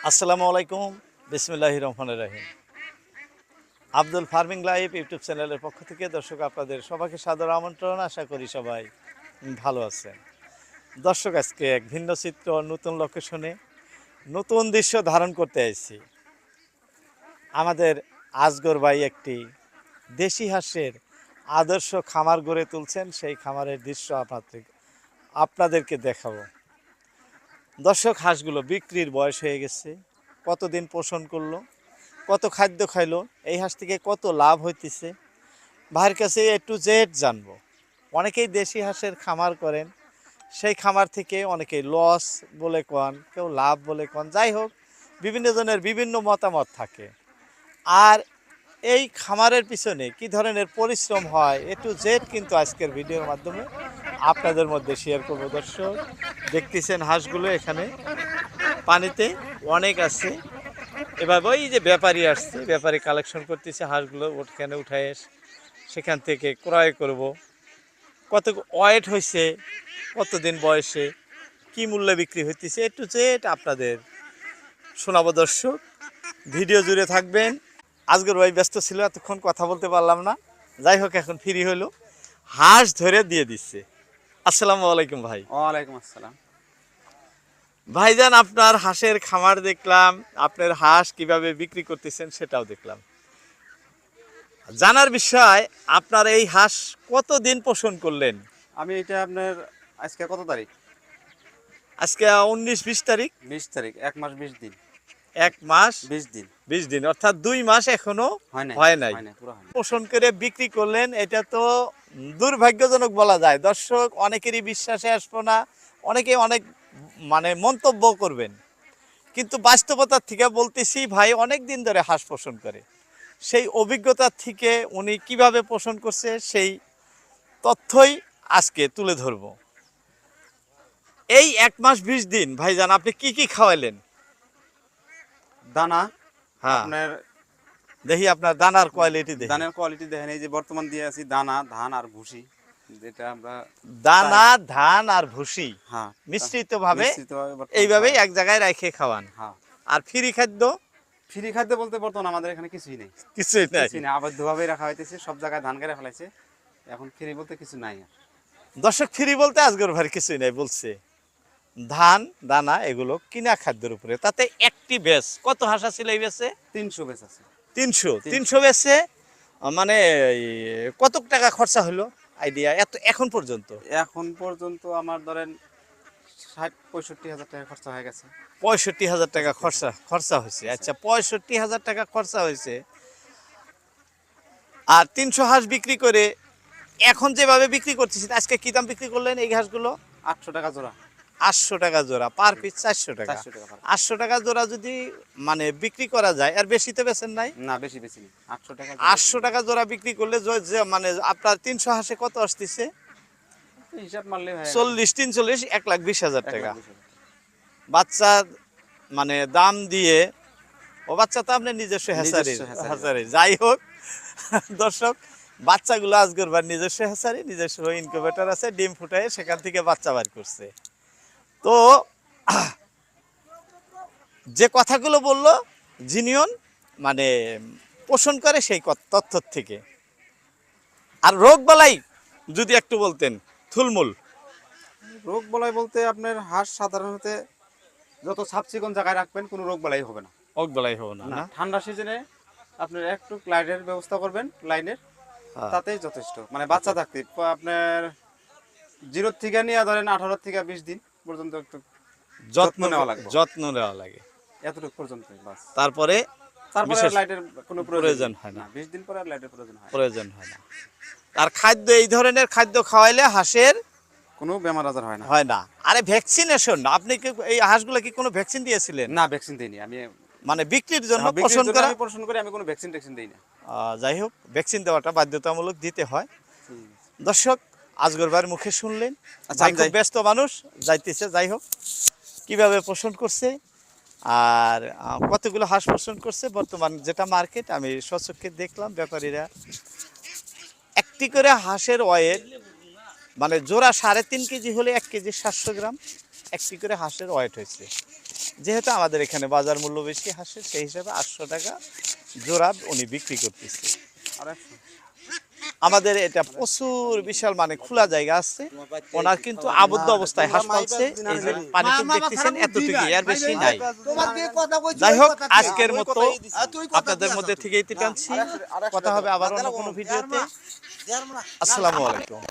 আসসালামু আলাইকুম, বিসমিল্লাহির রহমানির রহিম। আব্দুল ফার্মিং লাইভ ইউটিউব চ্যানেলের পক্ষ থেকে দর্শক আপনাদের সবাইকে সাদর আমন্ত্রণ। আশা করি সবাই ভালো আছেন। দর্শক, আজকে এক ভিন্ন চিত্র, নতুন লোকেশনে নতুন দৃশ্য ধারণ করতে এসেছি। আমাদের আজগর ভাই একটি দেশি হাঁসের আদর্শ খামার গড়ে তুলছেন, সেই খামারের দৃশ্য আপনাদেরকে দেখাবো। দর্শক, হাঁসগুলো বিক্রির বয়স হয়ে গেছে, কতদিন পোষণ করলো, কত খাদ্য খাইলো, এই হাঁস থেকে কত লাভ হইতেছে, ভাইয়ের কাছে এ টু জেড জানবো। অনেকেই দেশি হাঁসের খামার করেন, সেই খামার থেকে অনেকেই লস বলে কন, কেউ লাভ বলে কন, যাই হোক বিভিন্ন জনের বিভিন্ন মতামত থাকে। আর এই খামারের পিছনে কি ধরনের পরিশ্রম হয় এ টু জেড কিন্তু আজকের ভিডিওর মাধ্যমে আপনাদের মধ্যে শেয়ার করব। দর্শক, দেখতেছেন হাঁসগুলো এখানে পানিতে অনেক আছে। এবার ওই যে ব্যাপারী আসছে, ব্যাপারী কালেকশন করতেছে হাঁসগুলো, ওখানে উঠায় সেখান থেকে ক্রয় করব। কত ওয়েট হয়েছে, কতদিন বয়সে, কি মূল্যে বিক্রি হইতেছে এ টু জেড আপনাদের শোনাবো। দর্শক, ভিডিও জুড়ে থাকবেন। আজকের ভাই ব্যস্ত ছিল, এতক্ষণ কথা বলতে পারলাম না, যাই হোক এখন ফ্রি হইলো, হাঁস ধরে দিয়ে দিচ্ছে। আসসালামু আলাইকুম ভাই। ওয়ালাইকুম আসসালাম। ভাইজান, আপনার হাঁসের খামার দেখলাম, আপনার হাঁস কিভাবে বিক্রি করতেছেন সেটাও দেখলাম। জানার বিষয়, আপনার এই হাঁস কতদিন পোষণ করলেন? আমি এটা আপনার আজকে কত তারিখ? আজকে 19-20 তারিখ। 20 তারিখ, 1 মাস 20 দিন। 1 মাস 20 দিন 20 দিন, অর্থাৎ 2 মাস এখনো হয় নাই। পোষণ করে বিক্রি করলেন, এটা তো দুর্ভাগ্যজনক বলা যায়। দর্শক, অনেকেরই বিশ্বাসে আসবো না, অনেকে অনেক মন্তব্য করবেন, কিন্তু বাস্তবতার থেকে বলতেছি, ভাই অনেক দিন ধরে হাঁস পোষণ করে, সেই অভিজ্ঞতার থেকে উনি কিভাবে পোষণ করছে সেই তথ্যই আজকে তুলে ধরব। এই 1 মাস 20 দিন ভাইজান আপনি কি কি খাওয়াইলেন? দানা, হ্যাঁ, আপনার দেখি আপনার দানার কোয়ালিটি দেখি। দানার কোয়ালিটি দেখেন, এই যে বর্তমান দিয়ে আছি দানা, ধান আর ভুসি, যেটা আমরা দানা, ধান আর ভুসি হ্যাঁ মিশ্রিত ভাবে বর্তমান এইভাবেই এক জায়গায় রেখে খাওয়ান। হ্যাঁ। আর ফ্রি খাদ্য? ফ্রি খাদ্য বলতে বর্তমান আমাদের এখানে কিছুই নেই, কিছুই নাই। কিছুই না, আবদ্ধভাবে রাখা হইতেছে, সব জায়গায় ধান কেটে ফেলাইছে, এখন ফ্রি বলতে কিছু নাই আর। দর্শক, ফ্রি বলতে আজকের ভাই কিছুই নাই বলছে। ধান, দানা এগুলো কিনা খাদ্যের উপরে, তাতে একটি বেশ কত হাঁস ছিল এই বেশে? 300 বেচ আছে। 300 বেশে মানে কত টাকা খরচা হলো আইডিয়া এখন পর্যন্ত? এখন পর্যন্ত আমার ধরেন 60-65 হাজার টাকা খরচা হয়ে গেছে। 65,000 টাকা খরচা হয়েছে। আচ্ছা, 65,000 টাকা খরচা হয়েছে। আর 300 হাঁস বিক্রি করে এখন যেভাবে বিক্রি করতেছেন, আজকে কি দাম বিক্রি করলেন এই হাঁসগুলো? 800 টাকা জোড়া। 800 টাকা জোড়া, পার পিস 400 টাকা। 800 টাকা জোড়া যদি বিক্রি করা যায়, আর বেশি তো বেচেন নাই? না, বেশি বেশি নেই, 800 টাকা। 800 টাকা জোড়া বিক্রি করলে আপনার 300 হাঁসে কত আসতেছে? হিসাব মারলে 40-43 1,20,000 টাকা। বাচ্চা দাম দিয়ে, ও বাচ্চা তো আপনি নিজস্ব হ্যাচারি। যাই হোক দর্শক, বাচ্চাগুলো আজকের বার নিজস্ব হ্যাচারি, নিজস্ব ইনকিউবেটর আছে, ডিম ফুটায় সেখান থেকে বাচ্চা বার করছে। তো যে কথাগুলো বললো জিনিয়ন পোষণ করে সেই তথ্য থেকে। আর রোগ বালাই যদি একটু বলতেন থুলমূল। রোগ বালাই বলতে আপনার হাঁস সাধারণত যত সাবচিকন জায়গায় রাখবেন কোনো রোগ বালাই হবে না। রোগ বালাই হবে না। ঠান্ডা সিজনে আপনার একটু লাইটের ব্যবস্থা করবেন, লাইনের, তাতেই যথেষ্ট। বাচ্চা থাকতে আপনার 0 থেকে নিয়ে ধরেন 18 থেকে 20 দিন পর্যন্ত একটু যত্ন নেওয়া লাগে, এতটুকু পর্যন্ত বাস। তারপরে লাইটের কোনো প্রয়োজন হয় না। 20 দিন পরে আর লাইটের প্রয়োজন হয় না। আর খাদ্য, এই ধরনের খাদ্য খাওয়াইলে হাঁসের কোনো বেমার আজার হয় না। আরে ভ্যাকসিনেশন, আপনি কি এই হাঁসগুলো কি কোনো ভ্যাকসিন দিয়েছিলেন? না, ভ্যাকসিন দেইনি আমি। বিক্রির জন্য পোষণ করে আমি কোনো ভ্যাকসিন দেই না। যাই হোক, ভ্যাকসিন দেওয়াটা বাধ্যতামূলক দিতে হয়। দর্শক, আজগর ভাইয়ের মুখে শুনলেন, খুব ব্যস্ত মানুষ, যাইতেছে। যাই হোক, কিভাবে পোষণ করছে আর কতগুলো হাঁস পোষণ করছে, বর্তমান যেটা মার্কেট আমি স্বচক্ষে দেখলাম, ব্যাপারীরা একটি করে হাঁসের ওয়েট জোড়া 3.5 কেজি হলে 1 কেজি 700 গ্রাম একটি করে হাঁসের ওয়েট হয়েছে। যেহেতু আমাদের এখানে বাজার মূল্য বেশি হাঁসের, সেই হিসাবে 800 টাকা জোড়া উনি বিক্রি করতেছে। আর 100 আমাদের এটা প্রচুর বিশাল মানে খোলা জায়গা আছে, ওনার কিন্তু আবদ্ধ অবস্থায় হাঁস পালছে। এই যে পানিটুকু দেখতেছেন এতটুকুই, আর বেশি নাই। যাই হোক, আজকের মতো আপনাদের মধ্যে থেকে টানছি। কথা হবে আবার অন্য কোনো ভিডিওতে। আসসালামু আলাইকুম।